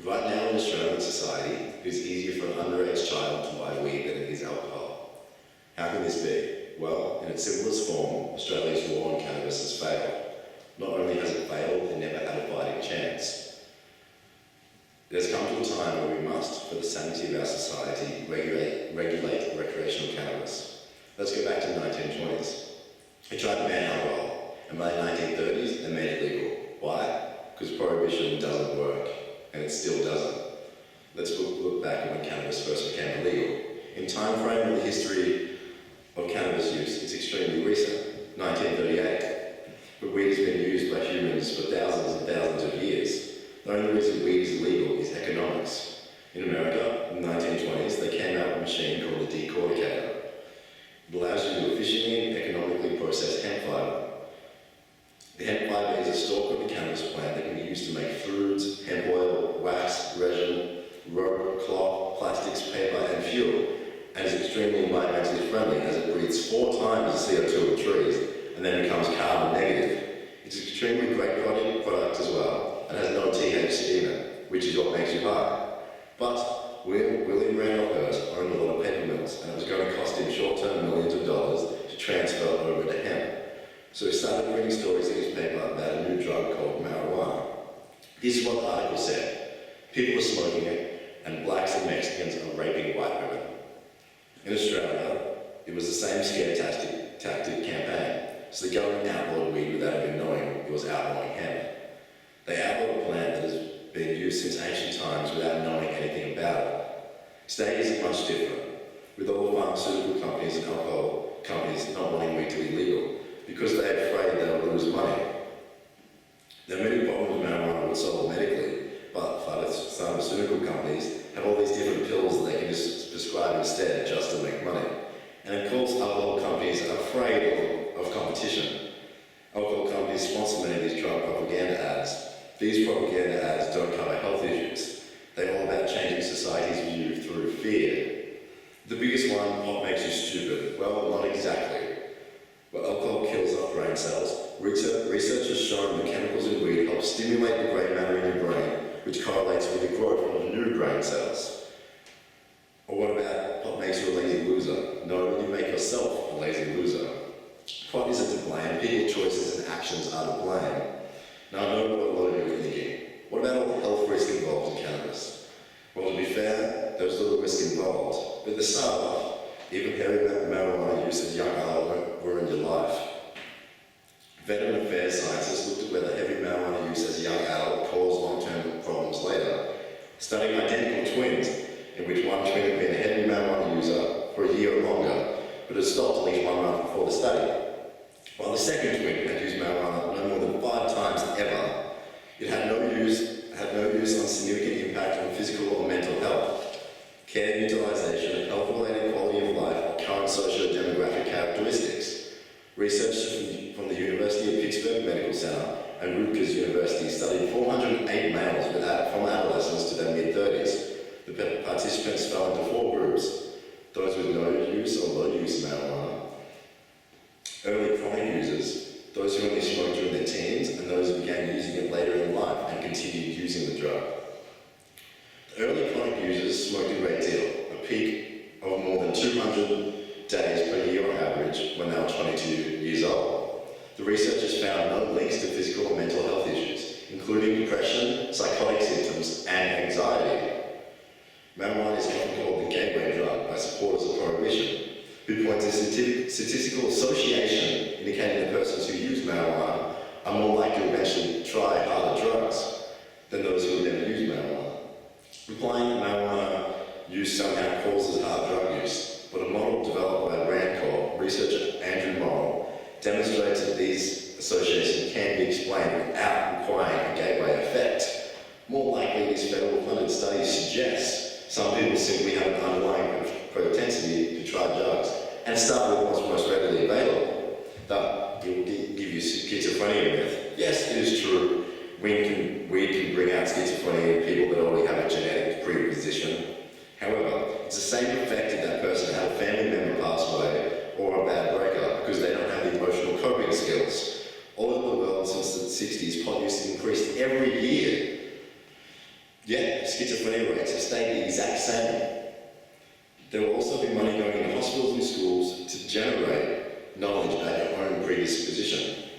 Right now in Australian society, it is easier for an underage child to buy weed than it is alcohol. How can this be? Well, in its simplest form, Australia's war on cannabis has failed. Not only has it failed, it never had a fighting chance. It has come to a time where we must, for the sanity of our society, regulate recreational cannabis. Let's go back to the 1920s. They tried to ban alcohol, and by the 1930s, they made it legal. Why? Because prohibition doesn't work, and it still doesn't. Let's look back at when cannabis first became illegal. In time frame of the history of cannabis use, it's extremely recent, 1938. But weed has been used by humans for thousands and thousands of years. The only reason weed is illegal is economics. In America, in the 1920s, they came out with a machine called the decorticator. It allows you to efficiently and economically process hemp fiber. The hemp fiber is a stalk of the cannabis plant that can be used to make foods, hemp oil, wax, resin, rope, cloth, plastics, paper, and fuel, and is extremely environmentally friendly as it breathes 4 times the CO2 of trees and then becomes carbon negative. It's an extremely great product as well, and has no THC in it, which is what makes you high. But William Randolph Hearst owned a lot of paper mills, and it was going to cost him short-term millions of dollars to transfer over to hemp. So he started reading stories in his paper about a new drug called marijuana. This is what the article said. People are smoking it, and blacks and Mexicans are raping white women. In Australia, it was the same scare tactic campaign. So the government outlawed weed without even knowing it was outlawing hemp. They outlawed a plant that has been used since ancient times without knowing anything about it. Today isn't much different, with all the pharmaceutical companies and alcohol companies not wanting weed to be legal, because they're afraid they'll lose money. There are many problems marijuana would solve medically, but pharmaceutical companies have all these different pills that they can just prescribe instead just to make money. And of course, alcohol companies are afraid of competition. Alcohol companies sponsor many of these drug propaganda ads. These propaganda ads don't cover health issues. They're all about changing society's view through fear. The biggest one, pot makes you stupid. Well, not exactly. Well, alcohol kills off brain cells. Research has shown the chemicals in weed help stimulate the grey matter in your brain, which correlates with the growth of new brain cells. Or what about pot makes you a lazy loser? No, you make yourself a lazy loser. Pot isn't to blame, people's choices and actions are to blame. Now I know what a lot of you are thinking. What about all the health risk involved in cannabis? Well, to be fair, there's little risk involved. But at the start off, even heavy marijuana use as a young adult ruined your life. Veteran Affairs scientists looked at whether heavy marijuana use as a young adult caused long-term problems later, studying identical twins, in which one twin had been a heavy marijuana user for a year or longer, but had stopped at least 1 month before the study. While the second twin had used marijuana no more than 5 times ever, it had no use on significant impact on physical or mental health, care utilization, health-related quality of life, or current socio-demographic characteristics. Researchers from the University of Pittsburgh Medical Center and Rutgers University studied 408 males from adolescents to their mid-30s. The participants fell into 4 groups: those with no use or low use of marijuana, early chronic users, those who only smoked during their teens, and those who began using it later in life and continued using the drug. The early chronic users smoked a great deal, a peak of more than 200 days per year on average when they were 22 years old. The researchers found no links to physical or mental health issues, including depression, psychotic symptoms, and anxiety. Marijuana is often called the gateway drug by supporters of prohibition, who point to statistical association indicating that persons who use marijuana are more likely to eventually try harder drugs than those who have never used marijuana. Implying that marijuana use somehow causes hard drug use, but a model developed by Rand researcher Andrew Morrill demonstrates that these associations can be explained without requiring a gateway effect. More likely, these federal funded studies suggest some people simply have an underlying propensity to try drugs and start with what's most readily available. That will give you schizophrenia myth. Yes, it is true. Weed can bring out schizophrenia in people that already have a genetic predisposition. However, it's the same effect if that person had a family member pass away or a bad breakup because they don't have the emotional coping skills. All over the world since the 60s, pot use has increased every year. Yet, schizophrenia rates have stayed the exact same. There will also be money going into hospitals and schools to generate knowledge about your own predisposition.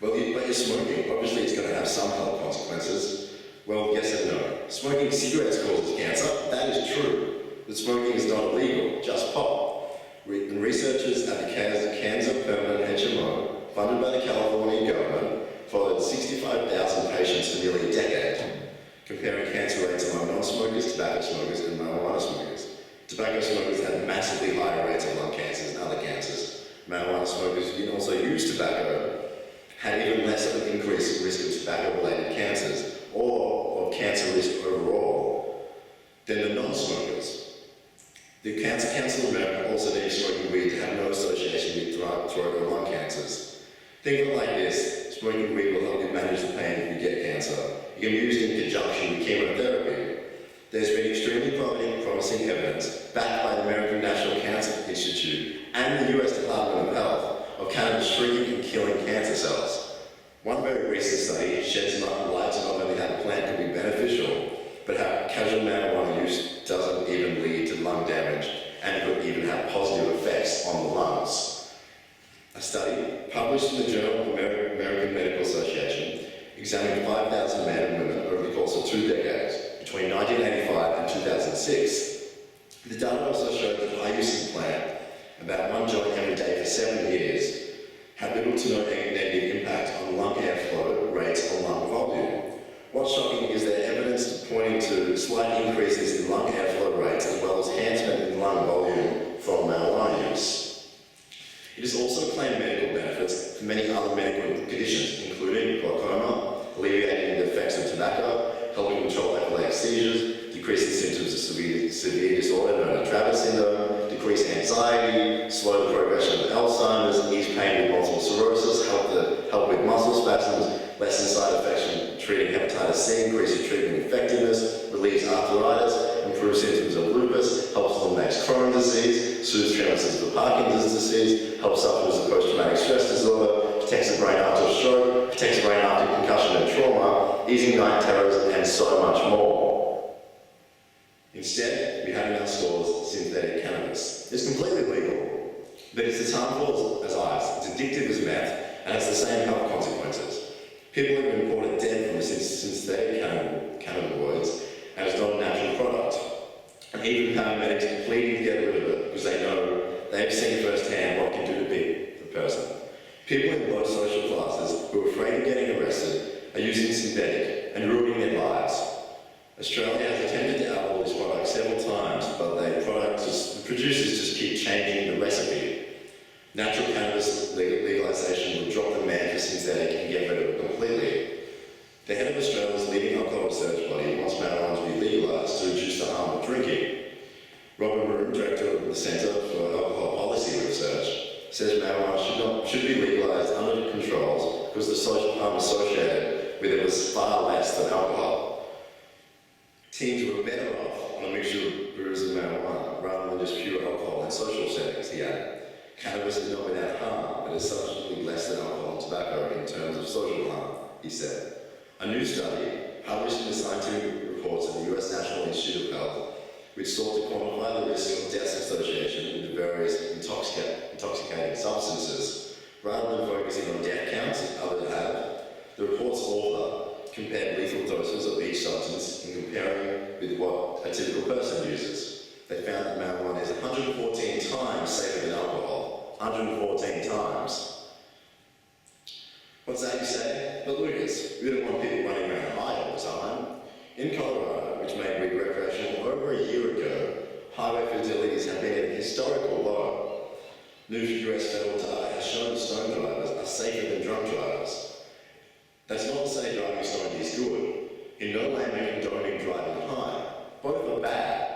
Well, but you're smoking. Obviously, it's going to have some health consequences. Well, yes and no. Smoking cigarettes causes cancer. That is true. But smoking is not illegal, just pot. And researchers at the Cancer Permanent HMO, funded by the California government, followed 65,000 patients for nearly a decade, comparing cancer rates among non-smokers, tobacco smokers, and marijuana smokers. Tobacco smokers had massively higher rates of lung cancers and other cancers. Marijuana smokers who didn't also use tobacco had even less of an increase in risk of tobacco-related cancers, or of cancer risk overall, than the non-smokers. The Cancer Council of America also deems smoking weed to have no association with throat or lung cancers. Think of it like this: smoking weed will help you manage the pain if you get cancer. It can be used in conjunction with chemotherapy. There's been extremely promising evidence, backed by the American National Cancer Institute and the US Department of Health, of cannabis shrinking and killing cancer cells. One very recent study sheds light on not only how the plant can be beneficial, but how casual marijuana use doesn't even lead to lung damage and could even have positive effects on the lungs. A study published in the Journal of American Medical Association examined 5,000 men and women over the course of 2 decades, between 1985 and 2006. The data also showed that high use of the plant, about 1 joint every day for 7 years, had little to no negative impact on lung airflow rates or lung volume. What's shocking is there evidence pointing to slight increases in lung airflow rates as well as enhancement in lung volume from marijuana use. It has also claimed medical benefits for many other medical conditions, including glaucoma, alleviating the effects of tobacco, helping control epileptic seizures, decreasing symptoms of severe disorder known as Dravet syndrome, decrease anxiety, slow the progression of Alzheimer's, ease pain with multiple sclerosis, help with muscle spasms, lessen side effects from treating hepatitis C, increases treatment effectiveness, relieves arthritis, improves symptoms of lupus, helps eliminate Crohn's disease, soothes tremors of Parkinson's disease, helps sufferers of post-traumatic stress disorder, protects the brain after a stroke, protects the brain after concussion and trauma, easing night terrors, and so much more. Instead, we have in our stores synthetic cannabis. It's completely legal, but it's as harmful as ice, it's addictive as meth, and has the same health consequences. People have been reported dead from synthetic cannabinoids, and it's not a natural product. And even paramedics are pleading to get rid of it because they know they've seen firsthand what it can do to the person. People in low social classes who are afraid of getting arrested are using synthetic and ruining their lives. Australia has attempted to outlaw this product several times, but the producers just keep changing the recipe. Natural cannabis legalisation would drop the demand for synthetic and get rid of it completely. The head of Australia's leading alcohol research body wants marijuana to be legalised to reduce the harm of drinking. Robert Maroon, director of the Centre for Alcohol Policy Research, says marijuana should be legalised under controls because the social harm associated with it was far less than alcohol. Teens were better off on a mixture of brews and marijuana rather than just pure alcohol in social settings, he added. Cannabis is not without harm, but is substantially less than alcohol and tobacco in terms of social harm, he said. A new study, published in the scientific reports of the US National Institute of Health, which sought to quantify the risk of death association with various intoxicating substances, rather than focusing on death counts as others have, the report's author compared lethal doses of each substance and comparing with what a typical person uses. They found that marijuana is 114 times safer than alcohol. 114 times. What's that you say? But Lucas, we don't want people running around high all the time. In Colorado, which made weed recreational over a year ago, highway fatalities have been at a historical low. New US federal data has shown stoned drivers are safer than drunk drivers. That's not to say driving stoned is good. In no way am I condoning driving high. Both are bad.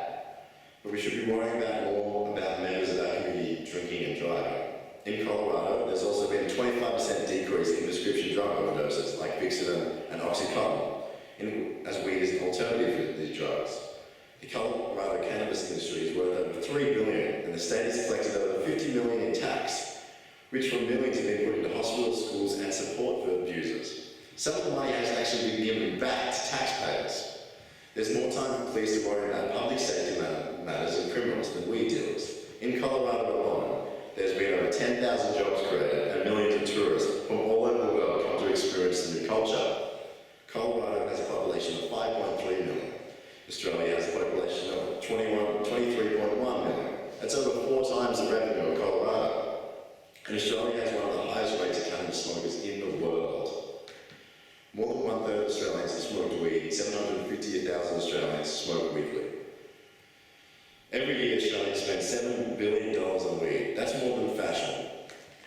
But we should be worrying more about members of our community drinking and driving. In Colorado, there's also been a 25% decrease in prescription drug overdoses like Vicodin and Oxycontin, as weed is an alternative for these drugs. The Colorado cannabis industry is worth over $3 billion, and the state has collected over $50 million in tax, which from millions have been put into hospitals, schools, and support for abusers. Some of the money has actually been given back to taxpayers. There's more time for police to worry about public safety matters and criminals than weed dealers. In Colorado alone, there's been over 10,000 jobs created and millions of tourists from all over the world come to experience the new culture. Colorado has a population of 5.3 million. Australia has a population of 23.1 million. That's over 4 times the revenue of Colorado. And Australia has one of the highest rates of cannabis smokers in the world. More than 1/3 of Australians have smoked weed. 750,000 Australians smoke weekly. Every year, Australia spends $7 billion on weed. That's more than fashion.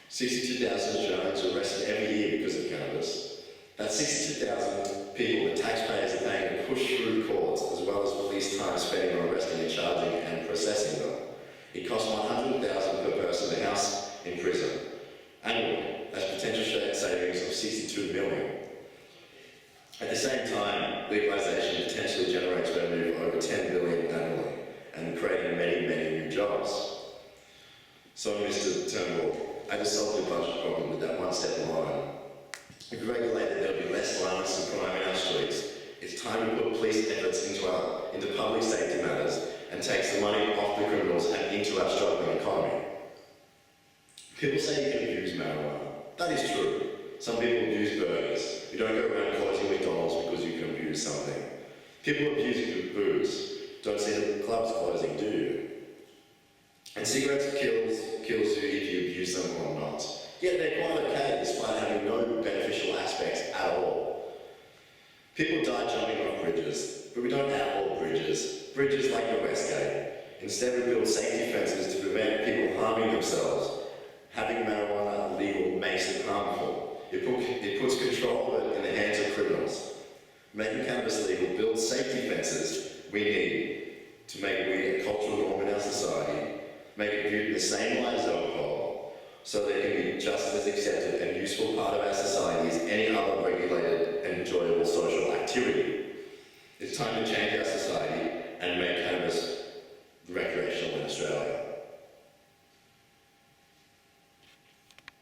62,000 Australians are arrested every year because of cannabis. That's 62,000 people that taxpayers are paying to push through courts, as well as police time spending on arresting and charging and processing them. It costs $100,000 per person a house in prison. Annually, that's potential savings of $62 million. At the same time, legalisation potentially generates revenue of over $10 billion annually and creating many, many new jobs. So, Mr. Turnbull, I just solved your budget problem with that one step alone. If regulated, there'll be less violence and crime in our streets. It's time to put police efforts into public safety matters and takes the money off the criminals and into our struggling economy. People say you can abuse marijuana. That is true. Some people abuse burgers. You don't go around closing McDonald's because you can abuse something. People abuse booze. Don't see the clubs closing, do you? And cigarettes kills you if you abuse them or not. Yet they're quite okay despite having no beneficial aspects at all. People die jumping off bridges, but we don't outlaw bridges like the West Gate. Instead, we build safety fences to prevent people harming themselves. Having marijuana legal makes it harmful. It puts control of it in the hands of criminals. Making cannabis legal builds safety fences we need to make weed a cultural norm in our society, make it viewed in the same light as alcohol, so that it can be just as accepted and useful part of our society as any other regulated and enjoyable social activity. It's time to change our society and make cannabis